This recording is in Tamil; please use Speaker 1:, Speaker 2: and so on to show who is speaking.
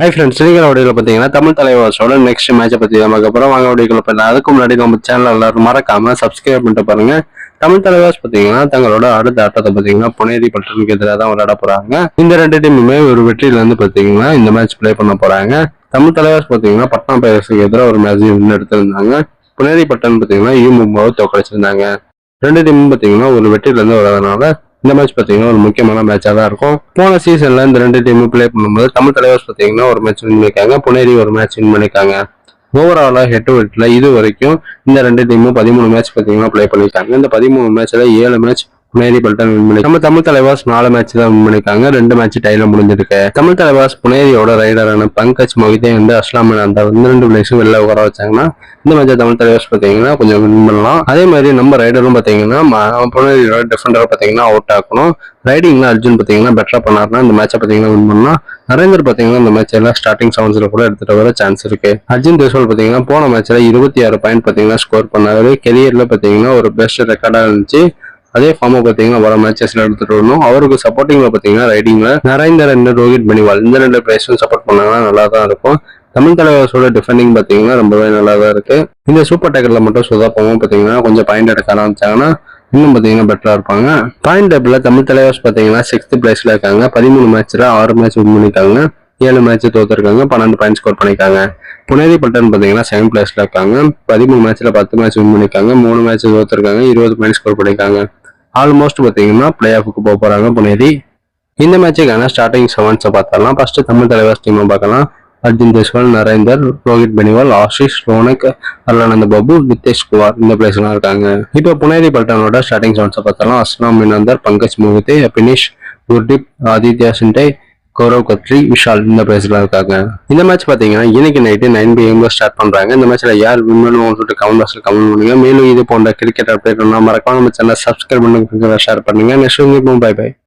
Speaker 1: ஹை ஃப்ரெண்ட்ஸ், நீங்கள் வீடியோவில் பார்த்தீங்கன்னா தமிழ் தலைவாஸோட நெக்ஸ்ட் மேட்சை பற்றி நமக்கு அப்புறம் வாங்க வீடியோக்குள்ள போயிடலாம். அதுக்கு முன்னாடி நம்ம சேனல் எல்லாரும் மறக்காம சப்ஸ்கிரைப் பண்ணிட்டு பாருங்க. தமிழ் தலைவாஸ் பார்த்தீங்கன்னா தங்களோட அடுத்த ஆட்டத்தை பார்த்தீங்கன்னா புனேரி பட்டனுக்கு எதிராக தான் விளையாட போறாங்க. இந்த ரெண்டு டீமுமே ஒரு வெற்றியிலேருந்து பார்த்தீங்கன்னா இந்த மேட்ச் பிளே பண்ண போறாங்க. தமிழ் தலைவாஸ் பார்த்தீங்கன்னா பட்னா பைரேட்ஸ்க்கு எதிராக ஒரு மேட்ச் எடுத்திருந்தாங்க. புனேரி பட்டன் பார்த்தீங்கன்னா மும்பாவை தோக்கடிச்சிருந்தாங்க. ரெண்டு டீமும் பார்த்தீங்கன்னா ஒரு வெற்றியிலேருந்து வர்றதுனால இந்த மேட்ச் பார்த்தீங்கன்னா ஒரு முக்கியமான மேட்சாக தான் இருக்கும். போன சீசன்ல இந்த ரெண்டு டீமும் பிளே பண்ணும்போது தமிழ் தலைவாஸ் பார்த்தீங்கன்னா ஒரு மேட்ச் வின் பண்ணிருக்காங்க, புனேரி ஒரு மேட்ச் வின் பண்ணிருக்காங்க. ஓவராலா ஹெட் டு ஹெட்ல இது வரைக்கும் இந்த ரெண்டு டீமும் 13 மேட்ச் பார்த்தீங்கன்னா பிளே பண்ணிருக்காங்க. இந்த 13 மேட்ச்ல 7 மேட்ச் புனேரி பல்டன் வின் பண்ணி நம்ம தமிழ் தலைவாஸ் 4 மேட்ச் தான் வின் பண்ணிருக்காங்க. 2 மேட்ச் டைல முடிஞ்சிருக்கு. தமிழ் தலைவாஸ் புனேரியோட ரைடரான பங்கஜ் மொஹிதே வந்து அஸ்லாம் அந்த 2 பிளேஸும் வெளில உட்கார வச்சாங்கன்னா இந்த மேட்சை தமிழ் தலைவாஸ் பார்த்தீங்கன்னா கொஞ்சம் வின் பண்ணலாம். அதே மாதிரி நம்ம ரைடரும் பார்த்தீங்கன்னா புனேரியோட டிஃபெண்டர் பார்த்தீங்கன்னா அவுட் ஆக்கணும். ரைடிங்ல அர்ஜுன் பார்த்தீங்கன்னா பெட்டரா பண்ணாருன்னா இந்த மேட்சை பார்த்தீங்கன்னா வின் பண்ணலாம். நரேந்தர் பார்த்தீங்கன்னா இந்த மேட்ச் எல்லாம் ஸ்டார்டிங் செவன்ஸ்ல கூட எடுத்துட்டு வர சான்ஸ் இருக்கு. அர்ஜுன் தேஸ்வால் பார்த்தீங்கன்னா போன மேட்ச்ல 26 பாயிண்ட் பார்த்தீங்கன்னா ஸ்கோர் பண்ணாரு. கெரியர்ல பார்த்தீங்கன்னா ஒரு பெஸ்ட் ரெக்கார்டா இருந்துச்சு. அதே ஃபார்மை பார்த்தீங்கன்னா வர மேட்சஸ்ல எடுத்துட்டு வரணும். அவருக்கு சப்போர்ட்டிங்ல பார்த்தீங்கன்னா ரைடிங்ல நரேந்தர் அண்ட் ரோஹித் பெனிவால் இந்த 2 பிளேயர்ஸும் சப்போர்ட் பண்ணாங்கன்னா நல்லா தான் இருக்கும். தமிழ் தலைவாஸோட டிஃபெண்டிங் பார்த்தீங்கன்னா ரொம்பவே நல்லா தான் இருக்கு. இந்த சூப்பர் டேக்கர்ல மட்டும் சுதாப்பமும் பார்த்தீங்கன்னா கொஞ்சம் பாயிண்ட் எடுக்க ஆரம்பிச்சாங்கன்னா இன்னும் பார்த்தீங்கன்னா பெட்டரா இருப்பாங்க. பாயிண்ட் டேபிள்ல தமிழ் தலைவாஸ் பார்த்தீங்கன்னா 6th பிளேஸ்ல இருக்காங்க. 13 மேட்ச்ல 6 மேட்ச் வின் பண்ணிருக்காங்க, 7 மேட்ச் தோத்துருக்காங்க, 12 பாயிண்ட் ஸ்கோர் பண்ணிருக்காங்க. புனேரி பல்டன் பார்த்தீங்கன்னா 7th பிளேஸ்ல இருக்காங்க. 13 மேட்ச்ல 10 மேட்ச் வின் பண்ணிருக்காங்க, 3 மேட்ச் தோத்துருக்காங்க, 20 பாயிண்ட் ஸ்கோர் பண்ணிருக்காங்க. ஆல்மோஸ்ட் பார்த்தீங்கன்னா பிளே ஆஃபுக்கு போக போறாங்க புனேரி. இந்த மேட்சுக்கான ஸ்டார்டிங் 7 பார்த்தலாம். ஃபர்ஸ்ட் தமிழ் தலைவாஸ் டீமை பார்க்கலாம். அர்ஜுன் தேஸ்வால், நரேந்தர், ரோஹித் பெனிவால், ஆஷிஷ், ரோனக், அர்லானந்த பாபு, நிதேஷ் குமார் இந்த பிளேஸ்லாம் இருக்காங்க. இப்போ புனேரி பல்டனோட ஸ்டார்டிங் 7 பார்த்தலாம். அஸ்லாம் மினந்தர், பங்கஜ் மொஹிதே, பினிஷ், குர்தீப், ஆதித்யா சிண்டே, கௌரவ் கத்ரி, விஷால் இந்த பிளேஸ்லாம் இருக்காங்க. இந்த மேட்ச் பார்த்தீங்கன்னா இன்னைக்கு நைட்டு 9 PM ஸ்டார்ட் பண்றாங்க. இந்த மேட்ச்ல யார் வின் பண்ணுவோம்னு சொல்லிட்டு கமெண்ட் பாக்ஸ்ல கமெண்ட் பண்ணுங்க. மேலும் இது போன்ற கிரிக்கெட் அப்டேட் மறக்காம நம்ம சேனலை சப்ஸ்கிரைப் பண்ணுங்க, ஷேர் பண்ணுங்க. Next bye by.